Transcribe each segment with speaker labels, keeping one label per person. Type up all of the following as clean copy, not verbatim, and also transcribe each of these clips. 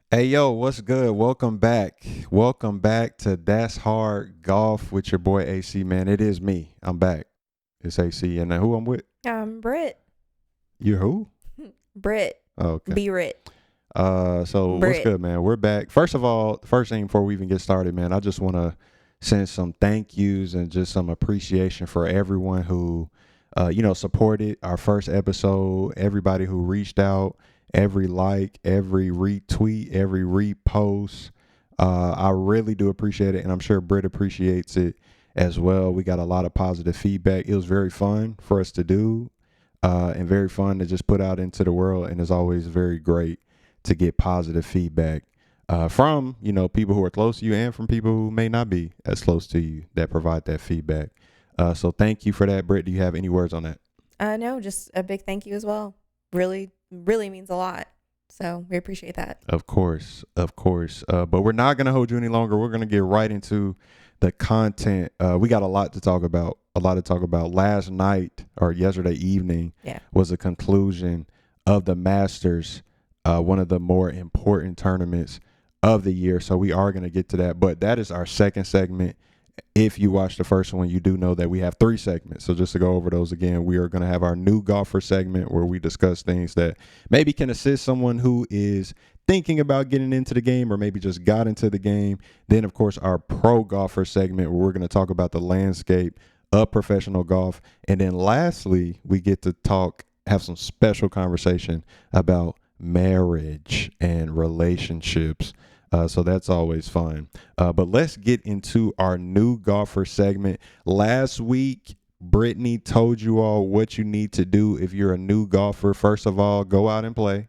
Speaker 1: Hey yo, what's good? Welcome back. Welcome back to That's Hard Golf with your boy AC, man. It is me. I'm back. It's AC. And who I'm with?
Speaker 2: Britt.
Speaker 1: You who?
Speaker 2: Britt.
Speaker 1: Oh, okay.
Speaker 2: Be Rit.
Speaker 1: So what's
Speaker 2: Britt.
Speaker 1: good, man? We're back. First of all, first thing before we even get started, man, I just want to send some thank yous and just some appreciation for everyone who supported our first episode, everybody who reached out, every like, every retweet, every repost. I really do appreciate it, and I'm sure Britt appreciates it as well. We got a lot of positive feedback. It was very fun for us to do, and very fun to just put out into the world. And it's always very great to get positive feedback from people who are close to you and from people who may not be as close to you that provide that feedback. So thank you for that, Britt. Do you have any words on that?
Speaker 2: No, just a big thank you as well. Really, really means a lot. So we appreciate that.
Speaker 1: Of course, of course. But we're not going to hold you any longer. We're going to get right into the content. We got a lot to talk about. A lot to talk about. Last night or yesterday evening
Speaker 2: Yeah.
Speaker 1: was a conclusion of the Masters, one of the more important tournaments of the year. So we are going to get to that. But that is our second segment. If you watched the first one, you do know that we have three segments. So just to go over those again, we are going to have our new golfer segment where we discuss things that maybe can assist someone who is thinking about getting into the game or maybe just got into the game. Then, of course, our pro golfer segment where we're going to talk about the landscape of professional golf. And then lastly, we get to have some special conversation about marriage and relationships. So that's always fun. But let's get into our new golfer segment. Last week, Brittany told you all what you need to do if you're a new golfer. First of all, go out and play.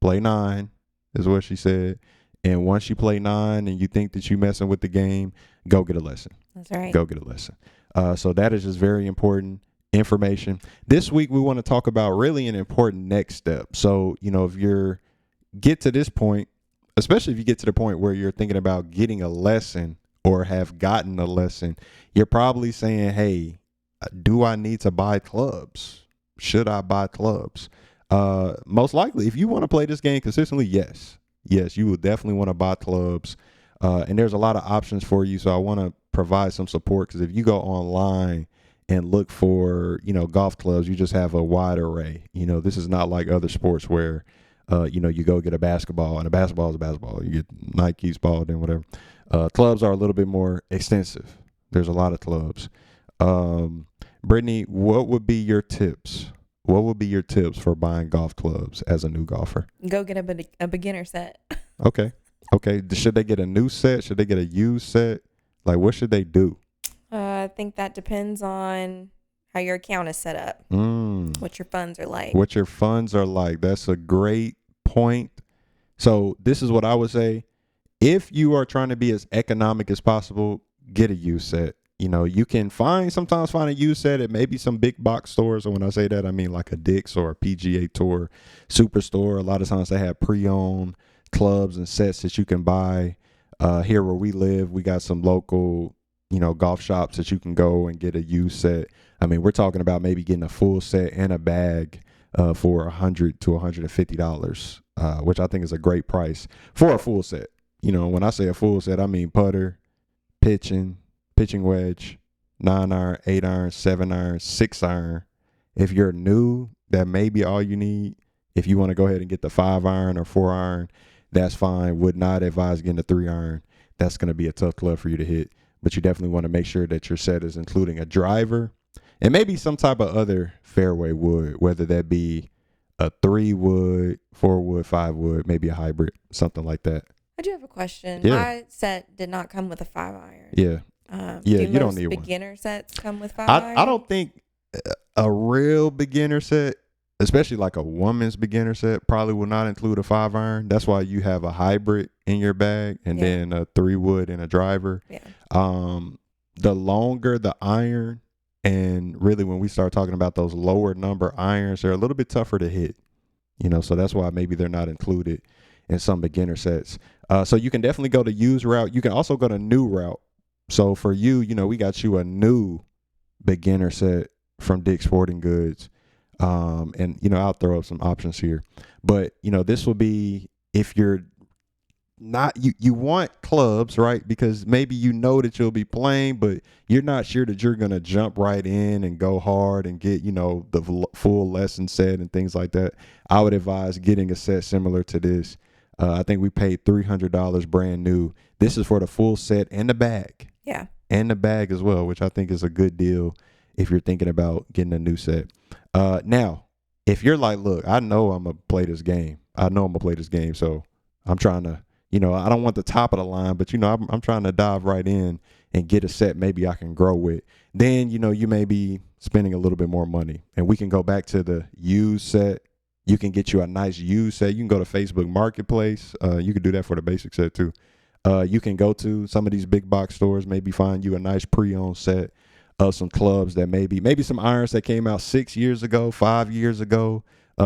Speaker 1: Play nine is what she said. And once you play nine and you think that you're messing with the game, go get a lesson.
Speaker 2: That's right.
Speaker 1: Go get a lesson. So that is just very important information. This week, we want to talk about really an important next step. So, if you're get to this point, especially if you get to the point where you're thinking about getting a lesson or have gotten a lesson, you're probably saying, hey, do I need to buy clubs? Should I buy clubs? Most likely, if you want to play this game consistently, yes. Yes, you will definitely want to buy clubs. And there's a lot of options for you. So I want to provide some support because if you go online and look for, golf clubs, you just have a wide array. This is not like other sports where you go get a basketball, and a basketball is a basketball. You get Nike's ball, then whatever. Clubs are a little bit more extensive. There's a lot of clubs. Brittany, what would be your tips? What would be your tips for buying golf clubs as a new golfer?
Speaker 2: Go get a beginner set.
Speaker 1: Okay. Okay. Should they get a new set? Should they get a used set? Like, what should they do?
Speaker 2: I think that depends on how your account is set up, what your funds are like.
Speaker 1: What your funds are like. That's a great point. So this is what I would say. If you are trying to be as economic as possible, get a used set. You can sometimes find a used set at maybe some big box stores. And when I say that, I mean like a Dick's or a PGA Tour Superstore. A lot of times they have pre-owned clubs and sets that you can buy. Here where we live, we got some local, golf shops that you can go and get a used set. I mean, we're talking about maybe getting a full set and a bag for $100 to $150, which I think is a great price for a full set. When I say a full set, I mean putter, pitching wedge, 9-iron, 8-iron, 7-iron, 6-iron. If you're new, that may be all you need. If you want to go ahead and get the 5-iron or 4-iron, that's fine. Would not advise getting a 3-iron. That's going to be a tough club for you to hit. But you definitely want to make sure that your set is including a driver and maybe some type of other fairway wood, whether that be a 3-wood, 4-wood, 5-wood, maybe a hybrid, something like that.
Speaker 2: I do have a question.
Speaker 1: Yeah.
Speaker 2: My set did not come with a 5-iron.
Speaker 1: Yeah. Yeah, you don't need one.
Speaker 2: Beginner sets come with 5-iron?
Speaker 1: I don't think a real beginner set, especially like a woman's beginner set, probably will not include a 5-iron. That's why you have a hybrid in your bag and then a 3-wood and a driver.
Speaker 2: Yeah.
Speaker 1: The longer the iron, and really when we start talking about those lower number irons, they're a little bit tougher to hit. So that's why maybe they're not included in some beginner sets. So you can definitely go to used route. You can also go to new route. So for you, we got you a new beginner set from Dick's Sporting Goods. And I'll throw up some options here. But, this will be if you're not you want clubs, right? Because maybe you know that you'll be playing, but you're not sure that you're gonna jump right in and go hard and get the full lesson set and things like that. I would advise getting a set similar to this. I think we paid $300 brand new. This is for the full set and the bag.
Speaker 2: Yeah.
Speaker 1: And the bag as well, which I think is a good deal if you're thinking about getting a new set. Now, if you're like, look, I know I'm gonna play this game. So I'm trying to, I don't want the top of the line, but I'm trying to dive right in and get a set maybe I can grow with. Then, you may be spending a little bit more money. And we can go back to the used set. You can get you a nice used set. You can go to Facebook Marketplace. You can do that for the basic set too. You can go to some of these big box stores, maybe find you a nice pre-owned set of some clubs that maybe some irons that came out 6 years ago, 5 years ago,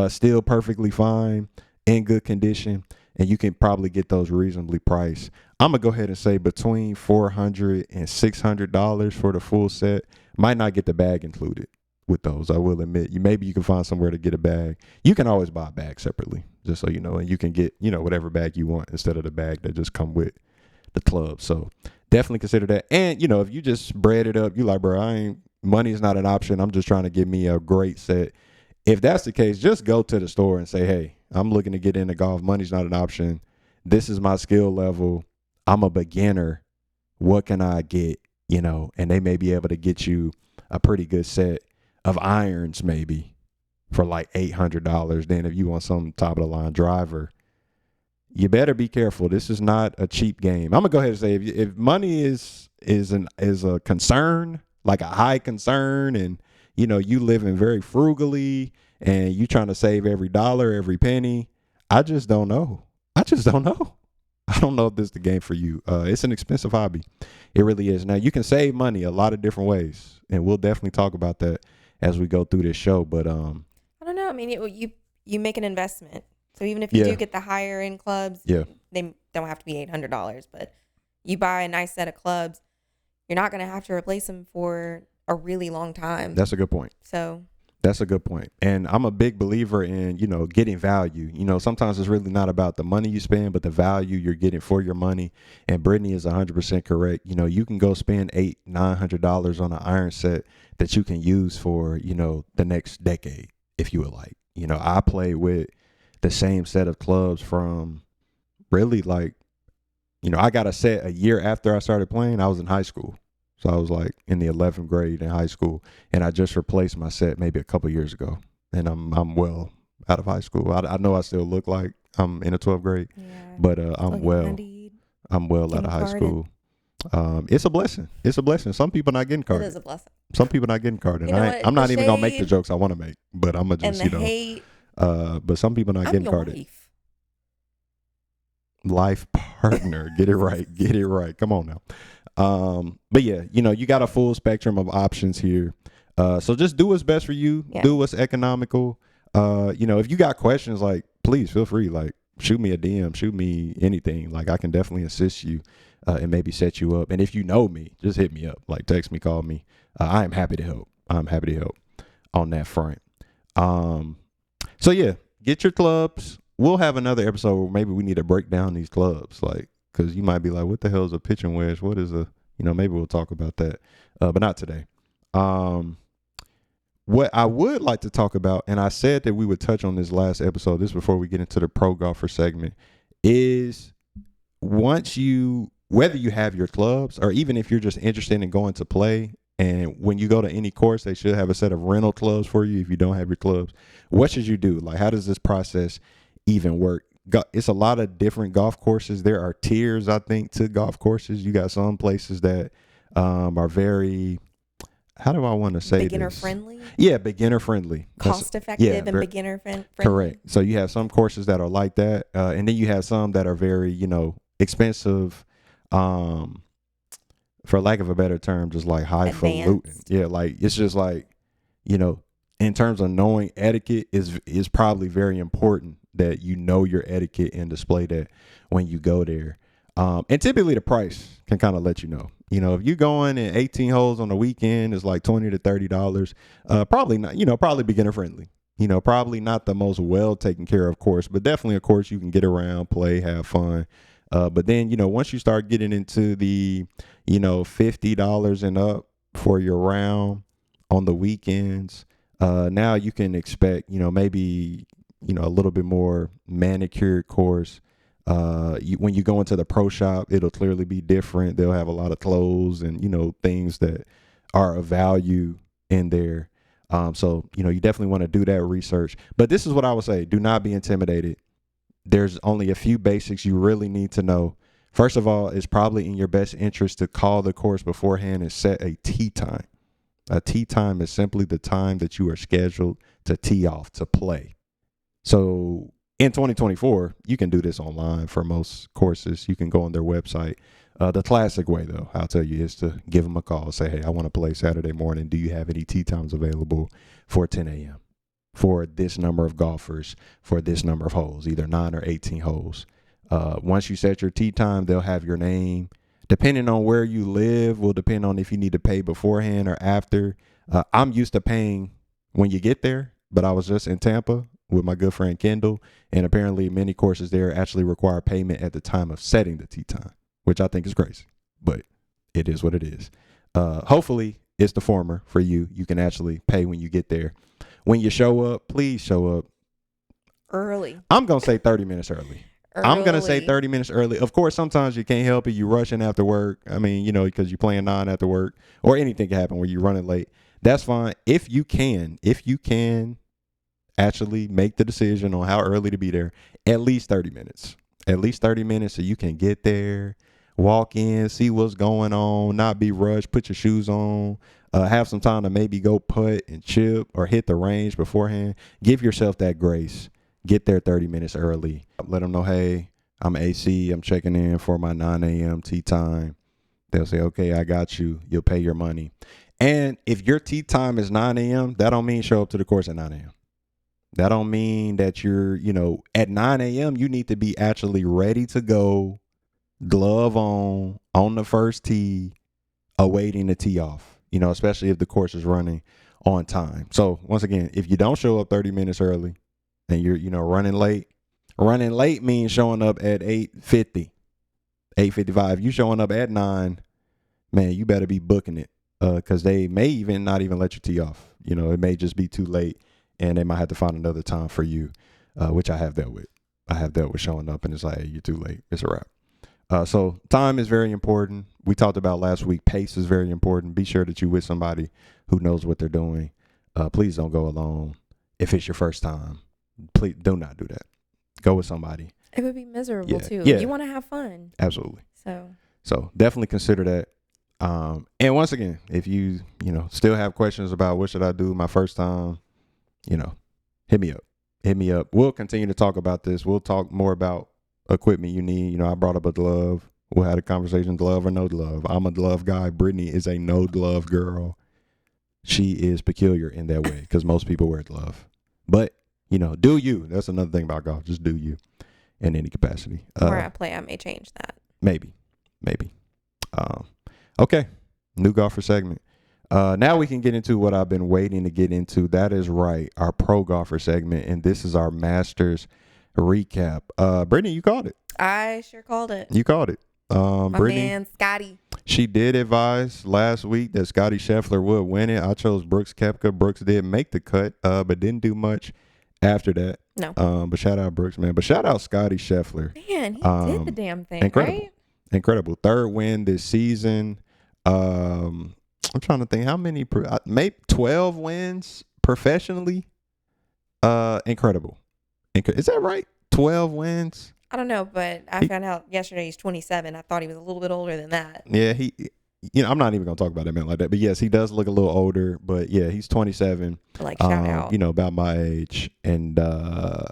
Speaker 1: still perfectly fine, in good condition, and you can probably get those reasonably priced. I'm gonna go ahead and say between $400 and $600 for the full set. Might not get the bag included with those. I will admit, maybe you can find somewhere to get a bag. You can always buy a bag separately, just so you know, and you can get whatever bag you want instead of the bag that just come with the club. So definitely consider that. And if you just bread it up, you like, bro, money is not an option. I'm just trying to get me a great set. If that's the case, just go to the store and say, hey, I'm looking to get into golf. Money's not an option. This is my skill level. I'm a beginner. What can I get? And they may be able to get you a pretty good set of irons, maybe for like $800. Then if you want some top of the line driver, you better be careful. This is not a cheap game. I'm gonna go ahead and say if money is a concern, like a high concern, and you living very frugally and you trying to save every dollar, every penny, I just don't know. I don't know if this is the game for you. It's an expensive hobby. It really is. Now you can save money a lot of different ways, and we'll definitely talk about that as we go through this show. But
Speaker 2: I don't know. I mean, you make an investment. So even if you do get the higher end clubs, they don't have to be $800, but you buy a nice set of clubs, you're not going to have to replace them for a really long time.
Speaker 1: That's a good point.
Speaker 2: So
Speaker 1: that's a good point. And I'm a big believer in, getting value. Sometimes it's really not about the money you spend, but the value you're getting for your money. And Brittany is 100% correct. You can go spend $800-900 on an iron set that you can use for, the next decade, if you would like. I played with the same set of clubs from really I got a set a year after I started playing. I was in high school. So I was like in the 11th grade in high school, and I just replaced my set maybe a couple years ago, and I'm well out of high school. I know I still look like I'm in the 12th grade, but I'm well out of high school. It's a blessing. Some people not getting carded.
Speaker 2: It is a blessing.
Speaker 1: Some people not getting carded. I'm not even gonna make the jokes I want to make, but I'm gonna just hate. But some people not getting carded. Life partner. Get it right. Come on now. But yeah, you got a full spectrum of options here. So just do what's best for you. Yeah. Do what's economical. If you got questions, like, please feel free, like, shoot me a DM, shoot me anything. Like, I can definitely assist you, and maybe set you up. And if you know me, just hit me up, like text me, call me. I am happy to help. On that front. So yeah, get your clubs. We'll have another episode where maybe we need to break down these clubs, like, because you might be like, what the hell is a pitching wedge? What is maybe we'll talk about that, but not today. What I would like to talk about, and I said that we would touch on this last episode, this before we get into the pro golfer segment, is whether you have your clubs, or even if you're just interested in going to play, and when you go to any course, they should have a set of rental clubs for you if you don't have your clubs. What should you do? Like, how does this process even work? It's a lot of different golf courses. There are tiers, I think, to golf courses. You got some places that are very, how do I want to say
Speaker 2: beginner
Speaker 1: this?
Speaker 2: Friendly?
Speaker 1: Yeah, beginner friendly.
Speaker 2: Cost effective and beginner friendly.
Speaker 1: Correct. So you have some courses that are like that. And then you have some that are very, expensive, for lack of a better term, just like highfalutin. Yeah, like, it's just like, in terms of knowing etiquette is probably very important that you know your etiquette and display that when you go there. And typically the price can kind of let you know. If you're going in 18 holes on the weekend, it's like $20 to $30. Probably not, probably beginner friendly. Probably not the most well taken care of course, but definitely a course you can get around, play, have fun. But then, once you start getting into the, $50 and up for your round on the weekends, now you can expect, maybe, a little bit more manicured course. When you go into the pro shop, it'll clearly be different. They'll have a lot of clothes and, things that are of value in there. So, you definitely want to do that research. But this is what I would say. Do not be intimidated. There's only a few basics you really need to know. First of all, it's probably in your best interest to call the course beforehand and set a tee time. A tee time is simply the time that you are scheduled to tee off, to play. So in 2024, you can do this online for most courses. You can go on their website. The classic way, though, I'll tell you, is to give them a call. Say, hey, I want to play Saturday morning. Do you have any tee times available for 10 a.m.? For this number of golfers, for this number of holes, either 9 or 18 holes. Once you set your tee time, they'll have your name. Depending on where you live, will depend on if you need to pay beforehand or after. I'm used to paying when you get there, but I was just in Tampa with my good friend Kendall, and apparently many courses there actually require payment at the time of setting the tee time, which I think is crazy, but it is what it is. Hopefully it's the former for you. You can actually pay when you get there. When you show up, please show up
Speaker 2: early.
Speaker 1: I'm going to say 30 minutes early. I'm going to say 30 minutes early. Of course, sometimes you can't help it. You rushing after work. I mean, because you're playing 9 after work, or anything can happen where you're running late. That's fine. If you can actually make the decision on how early to be there, at least 30 minutes. At least 30 minutes so you can get there, walk in, see what's going on, not be rushed, put your shoes on. Have some time to maybe go putt and chip or hit the range beforehand. Give yourself that grace. Get there 30 minutes early. Let them know, hey, I'm Acee. I'm checking in for my 9 a.m. tee time. They'll say, okay, I got you. You'll pay your money. And if your tee time is 9 a.m., that don't mean show up to the course at 9 a.m. That don't mean that you're, at 9 a.m., you need to be actually ready to go, glove on the first tee, awaiting the tee off. Especially if the course is running on time. So once again, if you don't show up 30 minutes early and you're, running late means showing up at 8:50, 8:55. You showing up at 9, man, you better be booking it because they may even not even let you tee off. It may just be too late and they might have to find another time for you, which I have dealt with. I have dealt with showing up and it's like, hey, you're too late. It's a wrap. So time is very important. We talked about last week. Pace is very important. Be sure that you're with somebody who knows what they're doing. Please don't go alone. If it's your first time, please do not do that. Go with somebody.
Speaker 2: It would be miserable too.
Speaker 1: Yeah.
Speaker 2: You want to have fun.
Speaker 1: Absolutely.
Speaker 2: So
Speaker 1: definitely consider that. And once again, if you, still have questions about what should I do my first time, hit me up. Hit me up. We'll continue to talk about this. We'll talk more about equipment you need. I brought up a glove. We'll have a conversation, glove or no glove. I'm a glove guy. Brittany is a no glove girl. She is peculiar in that way because most people wear a glove. But, do you. That's another thing about golf. Just do you in any capacity.
Speaker 2: Where I play, I may change that.
Speaker 1: Maybe. Okay. New golfer segment. Now we can get into what I've been waiting to get into. That is right. Our pro golfer segment. And this is our Masters recap. Brittany, you called it.
Speaker 2: I sure called it.
Speaker 1: You called it.
Speaker 2: My
Speaker 1: Brittany,
Speaker 2: man Scottie.
Speaker 1: She did advise last week that Scottie Scheffler would win it. I chose Brooks Koepka. Brooks did make the cut, but didn't do much after that.
Speaker 2: No.
Speaker 1: But shout out Brooks, man. But shout out Scottie Scheffler.
Speaker 2: Man, he did the damn thing.
Speaker 1: Incredible.
Speaker 2: Right?
Speaker 1: Incredible. Third win this season. I'm trying to think how many, maybe 12 wins professionally. Incredible. Is that right? 12 wins.
Speaker 2: I don't know, but I found out yesterday he's 27. I thought he was a little bit older than that.
Speaker 1: Yeah, I'm not even going to talk about that man like that. But yes, he does look a little older. But yeah, he's 27.
Speaker 2: Like, shout out.
Speaker 1: About my age. And yeah.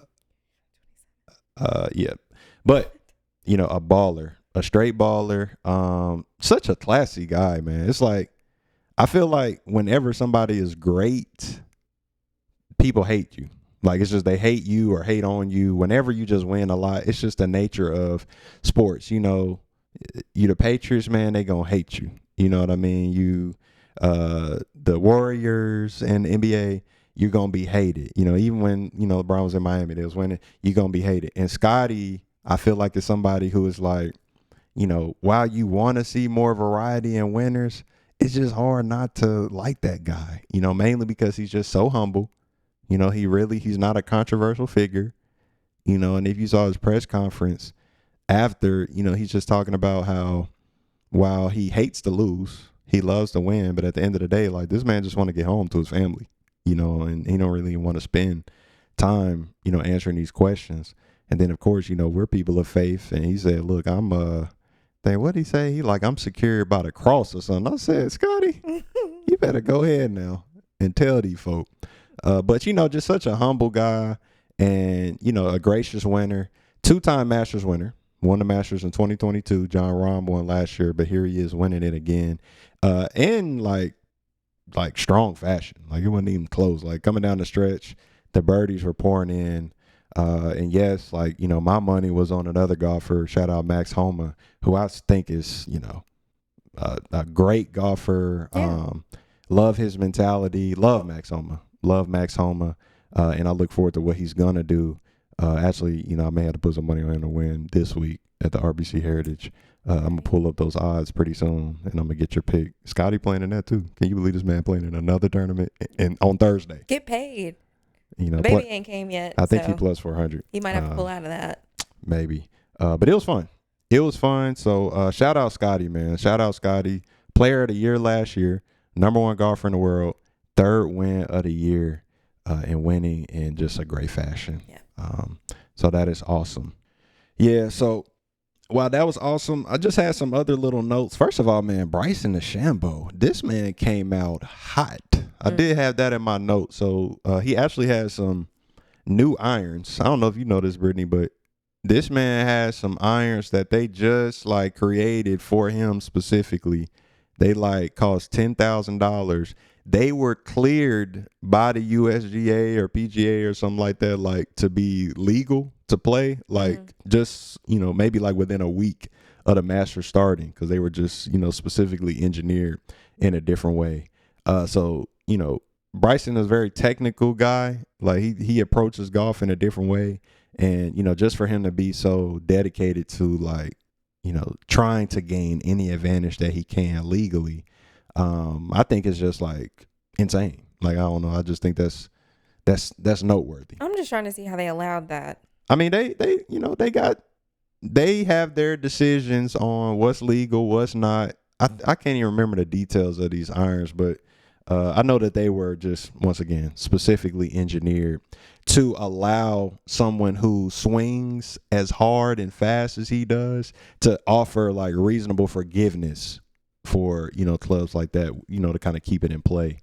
Speaker 1: But, a baller, a straight baller. Such a classy guy, man. It's like, I feel like whenever somebody is great, people hate you. Like, it's just they hate you or hate on you. Whenever you just win a lot, it's just the nature of sports. You the Patriots, man, they gonna hate you. You know what I mean? You, the Warriors and the NBA, you're gonna be hated. Even when LeBron was in Miami, they was winning. You're gonna be hated. And Scottie, I feel like it's somebody who is like, you know, while you want to see more variety in winners, it's just hard not to like that guy, you know, mainly because he's just so humble. You know, he's not a controversial figure, you know, and if you saw his press conference after, you know, he's just talking about how while he hates to lose, he loves to win. But at the end of the day, like, this man just want to get home to his family, you know, and he don't really want to spend time, you know, answering these questions. And then, of course, you know, we're people of faith. And he said, look, what'd he say? He like, I'm secured by the cross or something. I said, Scottie, you better go ahead now and tell these folk. But, you know, just such a humble guy and, you know, a gracious winner, 2-time Masters winner, won the Masters in 2022. John Rahm won last year, but here he is winning it again. In like strong fashion. Like, it wasn't even close. Like, coming down the stretch, the birdies were pouring in. And yes, like, you know, my money was on another golfer. Shout out Max Homa, who I think is, you know, a great golfer.
Speaker 2: Yeah.
Speaker 1: Love his mentality. Love Max Homa. And I look forward to what he's going to do. Actually, you know, I may have to put some money on him to win this week at the RBC Heritage. I'm going to pull up those odds pretty soon, and I'm going to get your pick. Scottie playing in that too. Can you believe this man playing in another tournament on Thursday?
Speaker 2: Get paid.
Speaker 1: You know,
Speaker 2: the baby ain't came yet.
Speaker 1: I think he plus 400.
Speaker 2: He might have to pull out of that.
Speaker 1: Maybe. But it was fun. It was fun. So shout out Scottie, man. Shout out Scottie. Player of the year last year. #1 golfer in the world. 3rd win of the year. And winning in just a great fashion.
Speaker 2: Yeah.
Speaker 1: So that is awesome. Yeah, so while that was awesome, I just had some other little notes. First of all, man, Bryson DeChambeau, this man came out hot. I did have that in my notes. So he actually has some new irons. I don't know if you know this, Brittany, but this man has some irons that they just like created for him specifically. They like cost $10,000. They were cleared by the USGA or PGA or something like that, like to be legal to play, like just, you know, maybe like within a week of the Masters starting, because they were just, you know, specifically engineered in a different way. So, you know, Bryson is a very technical guy. Like he approaches golf in a different way. And, you know, just for him to be so dedicated to like, you know, trying to gain any advantage that he can legally, I think it's just like insane. Like, I don't know. I just think that's noteworthy.
Speaker 2: I'm just trying to see how they allowed that.
Speaker 1: I mean, they you know, they have their decisions on what's legal, what's not. I can't even remember the details of these irons, but I know that they were just, once again, specifically engineered to allow someone who swings as hard and fast as he does to offer like reasonable forgiveness for, you know, clubs like that, you know, to kind of keep it in play,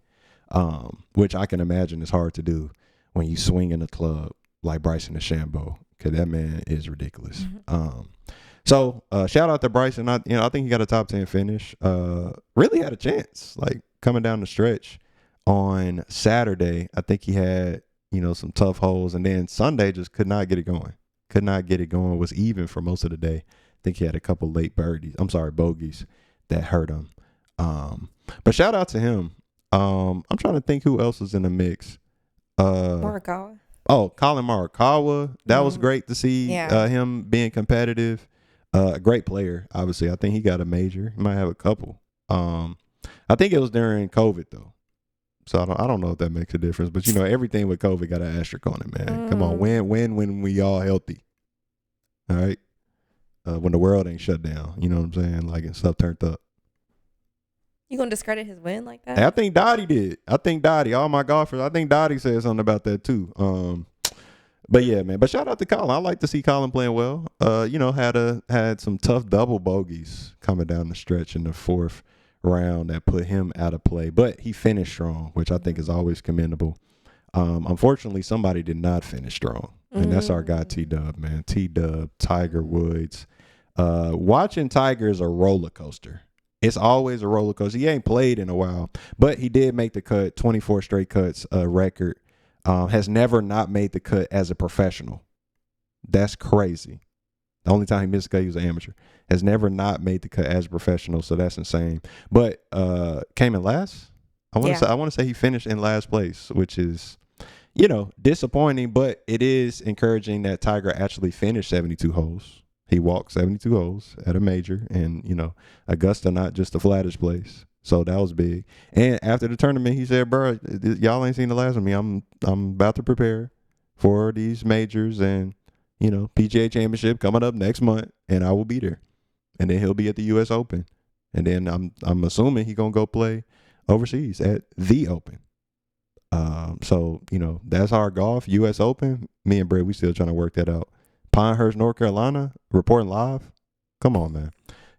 Speaker 1: which I can imagine is hard to do when you swing in a club like Bryson DeChambeau, because that man is ridiculous. So shout out to Bryson. I think he got a top 10 finish. Really had a chance, like coming down the stretch on Saturday. I think he had, you know, some tough holes, and then Sunday just could not get it going. Was even for most of the day. I think he had a couple late bogeys that hurt him. But shout out to him. I'm trying to think who else is in the mix.
Speaker 2: Morikawa.
Speaker 1: Oh, Colin Morikawa. That was great to see him being competitive. A great player, obviously. I think he got a major. He might have a couple. I think it was during COVID though, so I don't know if that makes a difference. But you know, everything with COVID got an asterisk on it, man. Come on, when we all healthy, all right. When the world ain't shut down, you know what I'm saying? Like, and stuff turned up.
Speaker 2: You gonna discredit his win like that?
Speaker 1: I think Dottie did. All my golfers, I think Dottie said something about that too. But yeah, man. But shout out to Colin. I like to see Colin playing well. You know, had some tough double bogeys coming down the stretch in the 4th round that put him out of play. But he finished strong, which I think is always commendable. Unfortunately, somebody did not finish strong, and that's our guy T-Dub, man. T-Dub, Tiger Woods. Watching Tiger is a roller coaster. It's always a roller coaster. He ain't played in a while, but he did make the cut, 24 straight cuts, record. Has never not made the cut as a professional. That's crazy. The only time he missed a cut, he was an amateur. Has never not made the cut as a professional, so that's insane. But came in last. I want to say he finished in last place, which is, disappointing, but it is encouraging that Tiger actually finished 72 holes. He walked 72 holes at a major, and Augusta not just the flattest place. So that was big. And after the tournament, he said, "Bro, y'all ain't seen the last of me. I'm about to prepare for these majors and PGA Championship coming up next month, and I will be there." And then he'll be at the U.S. Open, and then I'm assuming he gonna go play overseas at the Open. So that's our golf U.S. Open. Me and Britt, we still trying to work that out. Pinehurst, North Carolina, reporting live. Come on, man.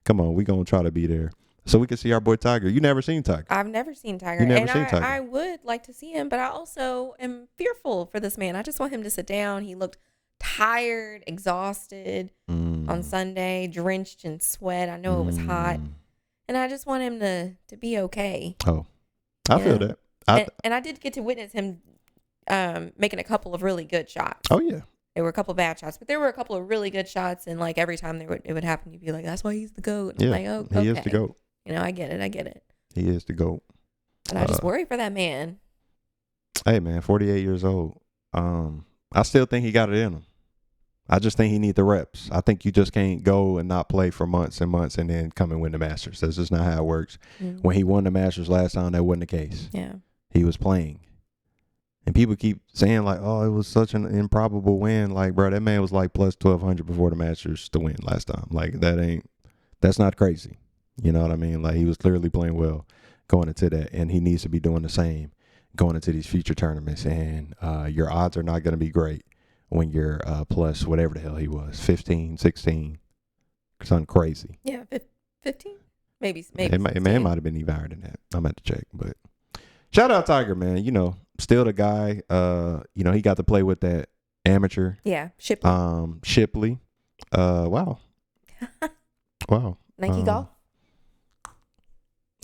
Speaker 1: Come on, we gonna try to be there so we can see our boy Tiger. You never seen Tiger?
Speaker 2: I've never seen Tiger.
Speaker 1: You never seen Tiger?
Speaker 2: I would like to see him, but I also am fearful for this man. I just want him to sit down. He looked tired, exhausted on Sunday, drenched in sweat. I know it was hot, and I just want him to be okay.
Speaker 1: Oh, I feel that.
Speaker 2: And I did get to witness him making a couple of really good shots.
Speaker 1: Oh yeah.
Speaker 2: There were a couple of bad shots, but there were a couple of really good shots. And like every time it would happen, you'd be like, "That's why he's the GOAT."
Speaker 1: Yeah,
Speaker 2: like, oh, okay.
Speaker 1: He is the GOAT.
Speaker 2: I get it.
Speaker 1: He is the GOAT.
Speaker 2: And I just worry for that man.
Speaker 1: Hey man, 48 years old. I still think he got it in him. I just think he need the reps. I think you just can't go and not play for months and months and then come and win the Masters. That's just not how it works. When he won the Masters last time, that wasn't the case.
Speaker 2: Yeah.
Speaker 1: He was playing. And people keep saying like, "Oh, it was such an improbable win." Like, bro, that man was like plus 1,200 before the Masters to win last time. Like, that's not crazy. You know what I mean? Like, he was clearly playing well going into that, and he needs to be doing the same going into these future tournaments. And your odds are not going to be great when you're plus whatever the hell he was, 15, 16, something crazy.
Speaker 2: Yeah, 15? Maybe.
Speaker 1: It might have been even higher than that. I'm going to have to check. But shout out Tiger, man. Still the guy. He got to play with that amateur.
Speaker 2: Yeah, Shipley.
Speaker 1: Shipley. Wow. Wow.
Speaker 2: Nike Golf?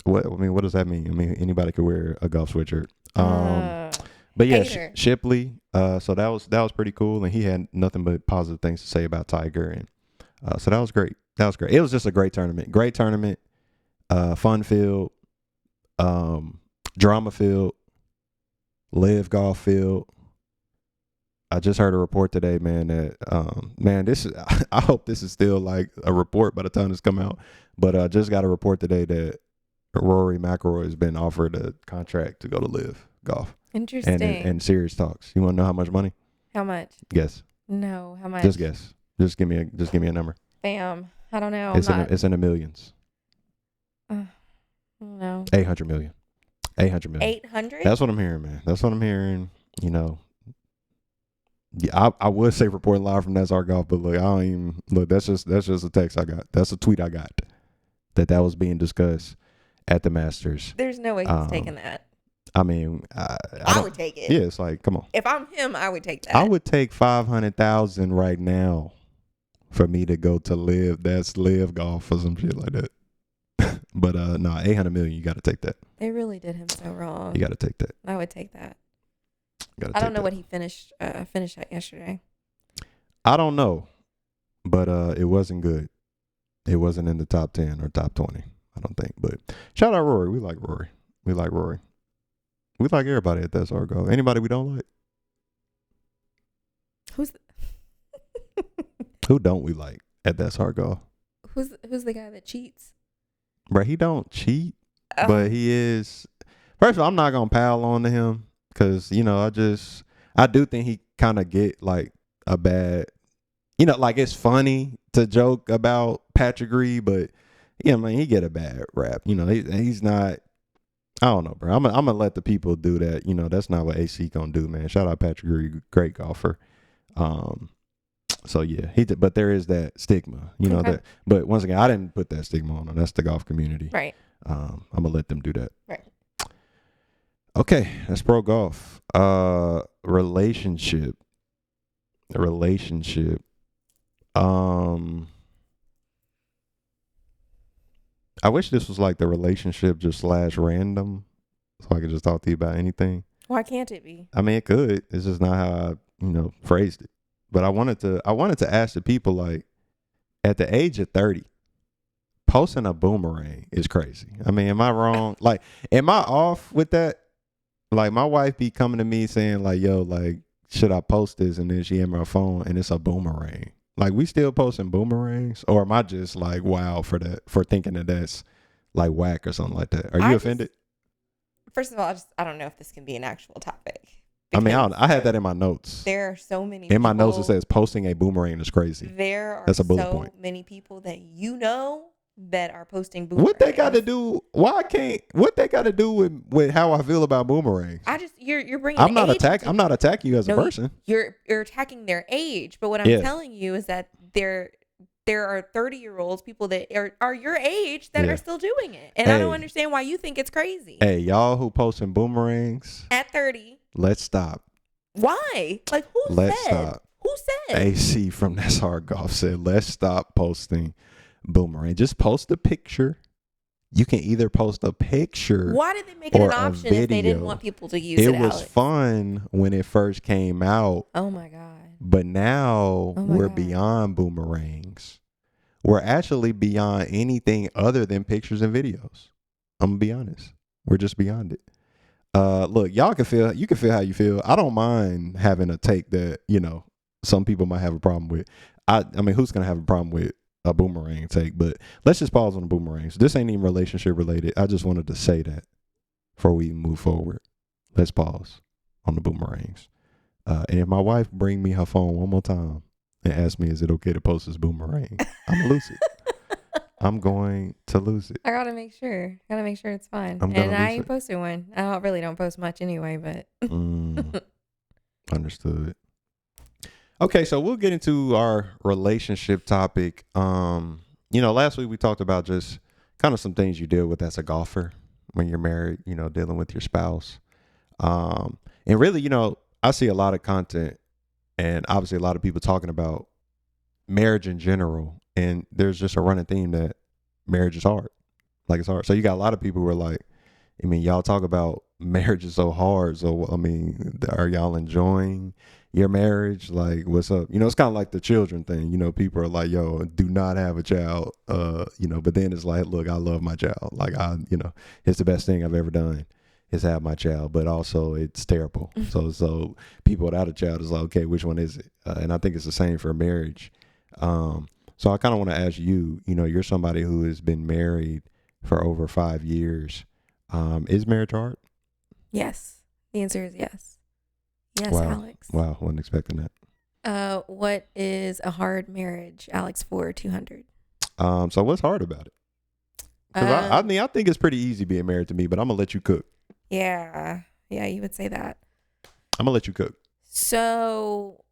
Speaker 1: What does that mean? I mean, anybody could wear a golf sweatshirt. But yeah, Shipley. So that was pretty cool, and he had nothing but positive things to say about Tiger, and so that was great. It was just a great tournament. Fun filled, drama filled, live golf field. I just heard a report today, man, that this is I hope this is still like a report by the time this come out, but I just got a report today that Rory McIlroy has been offered a contract to go to live golf.
Speaker 2: Interesting.
Speaker 1: And serious talks. You want to know how much money?
Speaker 2: How much?
Speaker 1: Guess.
Speaker 2: No, how much?
Speaker 1: Just guess. Just give me a number.
Speaker 2: Bam. I don't know.
Speaker 1: It's in the millions.
Speaker 2: No.
Speaker 1: 800 million. 800 million.
Speaker 2: 800?
Speaker 1: That's what I'm hearing, man. That's what I'm hearing. Yeah, I would say reporting live from That's Our Golf, but look, I don't even look. That's just a text I got. That's a tweet I got that was being discussed at the Masters.
Speaker 2: There's no way he's taking that.
Speaker 1: I mean,
Speaker 2: I would take it.
Speaker 1: Yeah, it's like, come on.
Speaker 2: If I'm him, I would take that.
Speaker 1: I would take 500,000 right now for me to go to live. That's live golf or some shit like that. But 800 million. You got to take that.
Speaker 2: They really did him so wrong.
Speaker 1: You got to take that.
Speaker 2: I would take that. I don't know what he finished at yesterday.
Speaker 1: I don't know, but it wasn't good. It wasn't in the top 10 or top 20. I don't think. But shout out Rory. We like Rory. We like everybody at That's Our Golf. Anybody we don't like? Who don't we like at That's Our Golf?
Speaker 2: Who's the guy that cheats?
Speaker 1: Bro, he don't cheat, but he is. First of all, I'm not gonna pile on to him because I do think he kind of get like a bad, like it's funny to joke about Patrick Reed, but he get a bad rap. He's not. I don't know, bro. I'm gonna let the people do that. That's not what Acee gonna do, man. Shout out Patrick Reed, great golfer. So yeah, but there is that stigma,
Speaker 2: okay.
Speaker 1: that. But once again, I didn't put that stigma on them. That's the golf community,
Speaker 2: right?
Speaker 1: I'm gonna let them do that,
Speaker 2: right?
Speaker 1: Okay, that's pro golf. Relationship. I wish this was like the relationship just / random, so I could just talk to you about anything.
Speaker 2: Why can't it be?
Speaker 1: I mean, it could. It's just not how I, phrased it. But I wanted to ask the people, like, at the age of 30, posting a boomerang is crazy. I mean, am I wrong? Like, am I off with that? Like my wife be coming to me saying like, yo, like, should I post this? And then she hand me her phone and it's a boomerang. Like, we still posting boomerangs, or am I just like wow for thinking that that's like whack or something like that? Are you offended?
Speaker 2: First of all, I don't know if this can be an actual topic.
Speaker 1: I mean, I had that in my notes.
Speaker 2: There are so many
Speaker 1: in my notes. It says posting a boomerang is crazy.
Speaker 2: There are so many people that that are posting boomerangs.
Speaker 1: What they got to do? What they got to do with how I feel about boomerangs?
Speaker 2: You're bringing.
Speaker 1: I'm not attacking you as a person.
Speaker 2: You're attacking their age. But what I'm telling you is that there are 30-year-olds, people that are your age that are still doing it, and I don't understand why you think it's crazy.
Speaker 1: Hey, y'all who posting boomerangs
Speaker 2: at 30,
Speaker 1: let's stop.
Speaker 2: Why? Like
Speaker 1: let's stop.
Speaker 2: Who said?
Speaker 1: Acee from That's Hard Golf said, let's stop posting boomerang. Just post a picture. You can either post a picture.
Speaker 2: Why did they make it an option if they didn't want people to use it?
Speaker 1: It was fun when it first came out.
Speaker 2: Oh my God.
Speaker 1: But now we're beyond boomerangs. We're actually beyond anything other than pictures and videos. I'm gonna be honest. We're just beyond it. Look, you can feel how you feel. I don't mind having a take that, some people might have a problem with. I mean, who's gonna have a problem with a boomerang take? But let's just pause on the boomerangs. This ain't even relationship related. I just wanted to say that before we move forward. Let's pause on the boomerangs. And if my wife bring me her phone one more time and ask me, is it okay to post this boomerang? I'm gonna lose it. I'm going to lose it.
Speaker 2: I gotta make sure. It's fine. And I ain't posted one. I really don't post much anyway, but
Speaker 1: understood. Okay, so we'll get into our relationship topic. Last week we talked about just kind of some things you deal with as a golfer when you're married, dealing with your spouse. And really, I see a lot of content and obviously a lot of people talking about marriage in general. And there's just a running theme that marriage is hard. Like, it's hard. So you got a lot of people who are like, I mean, y'all talk about marriage is so hard. So, I mean, are y'all enjoying your marriage? Like, what's up? It's kind of like the children thing. People are like, yo, do not have a child. But then it's like, look, I love my child. Like, it's the best thing I've ever done is have my child, but also it's terrible. So people without a child is like, okay, which one is it? And I think it's the same for marriage. So I kind of want to ask you, you're somebody who has been married for over 5 years. Is marriage hard?
Speaker 2: Yes. The answer is yes. Yes,
Speaker 1: wow.
Speaker 2: Alex.
Speaker 1: Wow. Wasn't expecting that.
Speaker 2: What is a hard marriage, Alex, for 200?
Speaker 1: So what's hard about it? Because I think it's pretty easy being married to me, but I'm going to let you cook.
Speaker 2: Yeah. Yeah, you would say that.
Speaker 1: I'm going to let you cook.
Speaker 2: So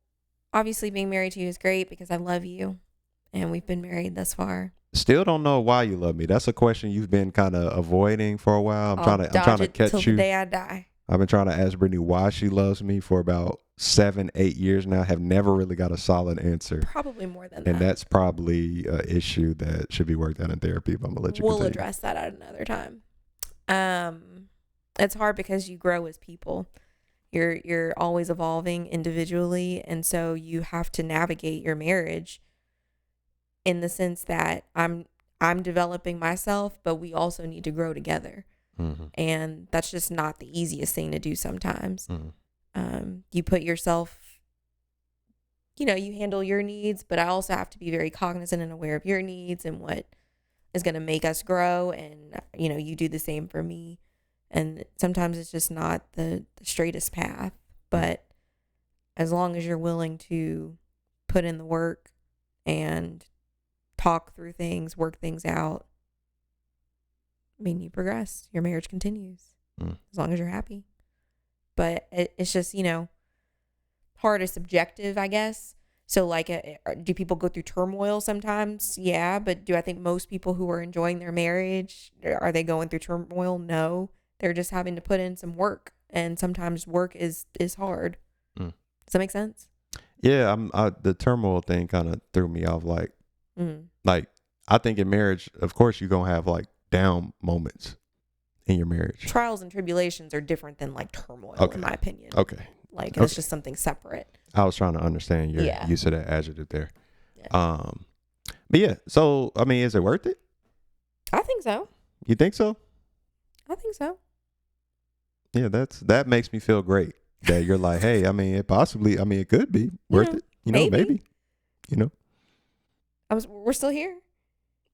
Speaker 2: obviously being married to you is great because I love you. And we've been married thus far.
Speaker 1: Still don't know why you love me. That's a question you've been kind of avoiding for a while. I'm trying to catch
Speaker 2: till
Speaker 1: you.
Speaker 2: The day I die.
Speaker 1: I've been trying to ask Brittany why she loves me for about 7-8 years now. Have never really got a solid answer.
Speaker 2: Probably more than
Speaker 1: that.
Speaker 2: And
Speaker 1: that's probably an issue that should be worked out in therapy. But I'm gonna let you.
Speaker 2: We'll address that at another time. It's hard because you grow as people. You're always evolving individually, and so you have to navigate your marriage in the sense that I'm developing myself, but we also need to grow together. Mm-hmm. And that's just not the easiest thing to do sometimes. Mm-hmm. You put yourself, you handle your needs, but I also have to be very cognizant and aware of your needs and what is going to make us grow. And, you do the same for me. And sometimes it's just not the straightest path, but as long as you're willing to put in the work and talk through things, work things out, I mean, you progress. Your marriage continues as long as you're happy. But it's just, hard is subjective, I guess. So, like, do people go through turmoil sometimes? Yeah. But do I think most people who are enjoying their marriage, are they going through turmoil? No. They're just having to put in some work. And sometimes work is hard. Does that make sense?
Speaker 1: Yeah. The turmoil thing kind of threw me off. Like, I think in marriage, of course, you're going to have like down moments in your marriage.
Speaker 2: Trials and tribulations are different than like turmoil, in my opinion.
Speaker 1: Okay.
Speaker 2: Like it's just something separate.
Speaker 1: I was trying to understand your use of that adjective there. Yeah. But yeah, so, I mean, is it worth it?
Speaker 2: I think so.
Speaker 1: You think so?
Speaker 2: I think so.
Speaker 1: Yeah, that makes me feel great that you're like, hey, I mean, it could be worth it. Maybe.
Speaker 2: We're still here.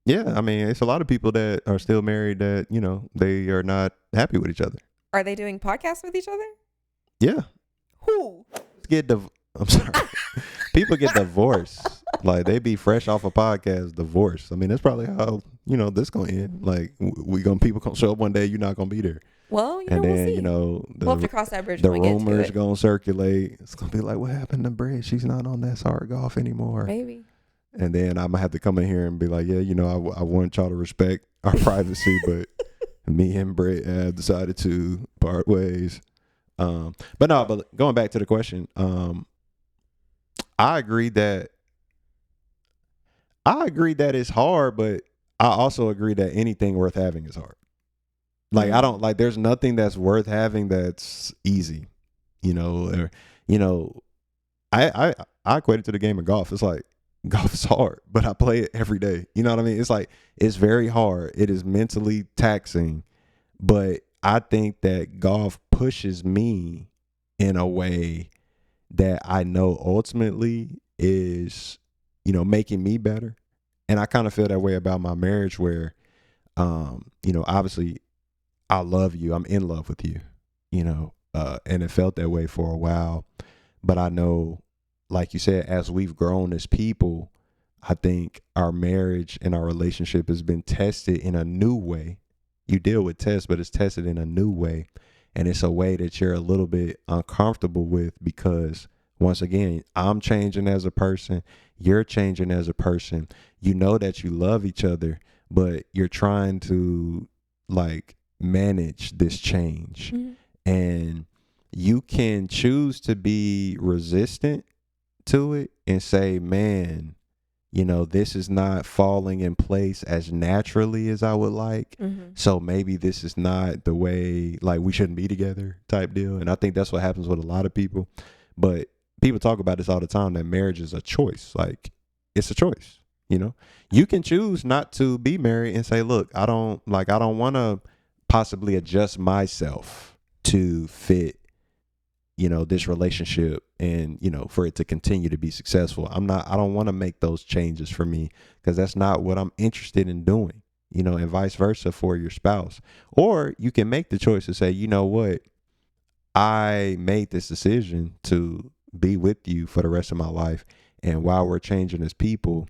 Speaker 1: Yeah, I mean, it's a lot of people that are still married that, they are not happy with each other.
Speaker 2: Are they doing podcasts with each other?
Speaker 1: Yeah.
Speaker 2: Who?
Speaker 1: I'm sorry. People get divorced. Like, they be fresh off a podcast, divorced. I mean, that's probably how, this going to end. Like, people going to show up one day, you're not going to be there.
Speaker 2: Well,
Speaker 1: we'll
Speaker 2: see. We'll have to cross that bridge.
Speaker 1: The rumors going to circulate. It's going to be like, what happened to Britt? She's not on that hard golf anymore.
Speaker 2: Maybe.
Speaker 1: And then I'm going to have to come in here and be like, yeah, I want y'all to respect our privacy, but me and Britt have decided to part ways. But going back to the question, I agree that it's hard, but I also agree that anything worth having is hard. Like, I don't like, there's nothing that's worth having that's easy, I equate it to the game of golf. It's like, golf is hard, but I play it every day. You know what I mean? It's like, it's very hard. It is mentally taxing, but I think that golf pushes me in a way that I know ultimately is, making me better. And I kind of feel that way about my marriage where, obviously I love you. I'm in love with you, and it felt that way for a while. But I know, like you said, as we've grown as people, I think our marriage and our relationship has been tested in a new way. You deal with tests, but it's tested in a new way. And it's a way that you're a little bit uncomfortable with because, once again, I'm changing as a person. You're changing as a person. You know that you love each other, but you're trying to, like, manage this change. Mm-hmm. And you can choose to be resistant to it and say, man, this is not falling in place as naturally as I would like. Mm-hmm. So maybe this is not the way, like, we shouldn't be together type deal. And I think that's what happens with a lot of people. But people talk about this all the time, that marriage is a choice. Like, it's a choice. You can choose not to be married and say, look, I don't want to possibly adjust myself to fit, this relationship and, for it to continue to be successful. I don't want to make those changes for me because that's not what I'm interested in doing, and vice versa for your spouse. Or you can make the choice to say, you know what, I made this decision to be with you for the rest of my life. And while we're changing as people,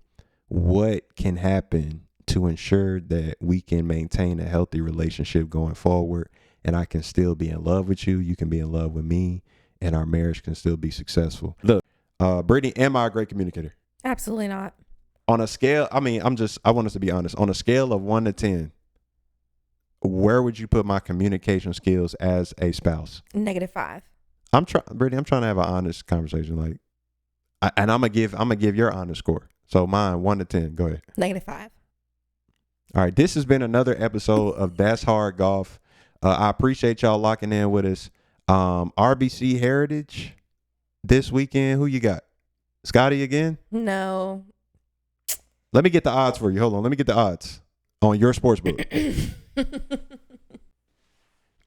Speaker 1: what can happen to ensure that we can maintain a healthy relationship going forward? And I can still be in love with you. You can be in love with me. And our marriage can still be successful. Look, Brittany, am I a great communicator?
Speaker 2: Absolutely not.
Speaker 1: On a scale, I want us to be honest. On a scale of 1 to 10, where would you put my communication skills as a spouse?
Speaker 2: -5.
Speaker 1: Brittany, I'm trying to have an honest conversation. Like, and I'm gonna give your honest score. So mine, 1 to 10. Go ahead.
Speaker 2: -5.
Speaker 1: All right. This has been another episode of That's Hard Golf. I appreciate y'all locking in with us. RBC Heritage this weekend. Who you got? Scottie again?
Speaker 2: No.
Speaker 1: Let me get the odds for you. Hold on. Let me get the odds on your sports book.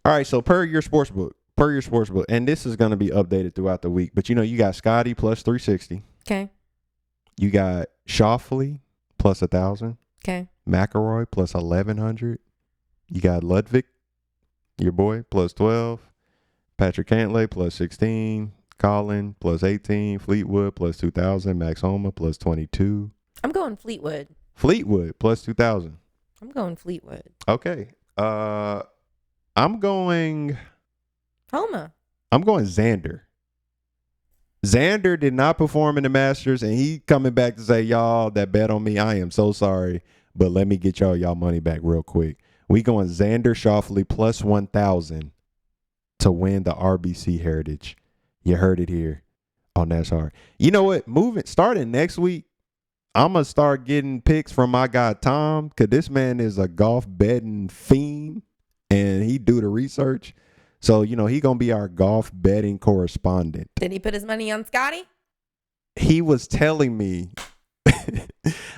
Speaker 1: All right. So per your sports book, and this is going to be updated throughout the week, but you got Scottie plus 360.
Speaker 2: Okay.
Speaker 1: You got Scheffler plus 1,000.
Speaker 2: Okay.
Speaker 1: McElroy plus 1,100. You got Ludwig, your boy, plus 12. Patrick Cantlay plus 16. Colin plus 18. Fleetwood plus 2,000. Max Homa plus 22.
Speaker 2: I'm going Fleetwood.
Speaker 1: Fleetwood plus 2,000.
Speaker 2: I'm going Fleetwood.
Speaker 1: Okay. I'm going
Speaker 2: Homa.
Speaker 1: I'm going Xander. Xander did not perform in the Masters, and he coming back to say, y'all that bet on me, I am so sorry, but let me get y'all money back real quick. We going Xander Schauffele plus 1,000 to win the RBC Heritage. You heard it here on That's Hard. You know what? Starting next week, I'm going to start getting picks from my guy Tom, because this man is a golf betting fiend, and he do the research. So, he going to be our golf betting correspondent.
Speaker 2: Did he put his money on Scottie?
Speaker 1: He was telling me,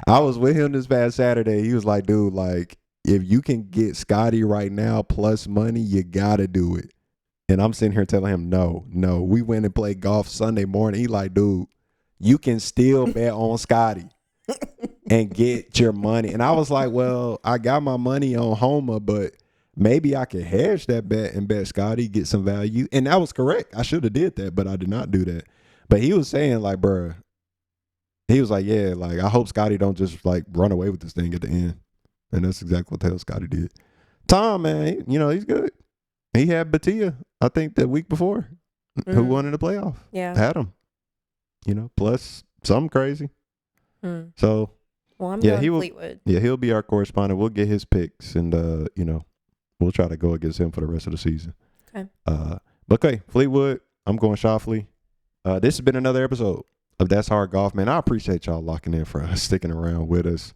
Speaker 1: I was with him this past Saturday. He was like, dude, like, if you can get Scottie right now plus money, you got to do it. And I'm sitting here telling him, no. We went and played golf Sunday morning. He like, dude, you can still bet on Scottie and get your money. And I was like, well, I got my money on Homa, but maybe I could hedge that bet and bet Scottie, get some value. And that was correct. I should have did that, but I did not do that. But he was saying like, bruh, he was like, yeah, like I hope Scottie don't just like run away with this thing at the end. And that's exactly what the hell Scottie did. Tom, man, he's good. He had Batia, I think, the week before, who won in the playoff.
Speaker 2: Yeah.
Speaker 1: Had him. Plus something crazy. So,
Speaker 2: well, I'm going Fleetwood.
Speaker 1: Yeah, he'll be our correspondent. We'll get his picks, and we'll try to go against him for the rest of the season.
Speaker 2: Okay.
Speaker 1: But okay, Fleetwood. I'm going Scheffler. This has been another episode of That's Hard Golf, man. I appreciate y'all locking in for us, sticking around with us.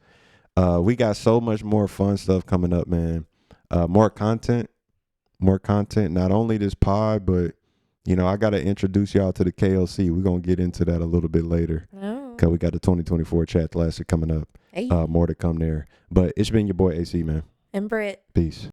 Speaker 1: We got so much more fun stuff coming up, man. More content. Not only this pod, but I got to introduce y'all to the KLC. We're going to get into that a little bit later. Because we got the 2024 Chat Classic coming up.
Speaker 2: Hey.
Speaker 1: More to come there. But it's been your boy AC, man.
Speaker 2: And Britt.
Speaker 1: Peace.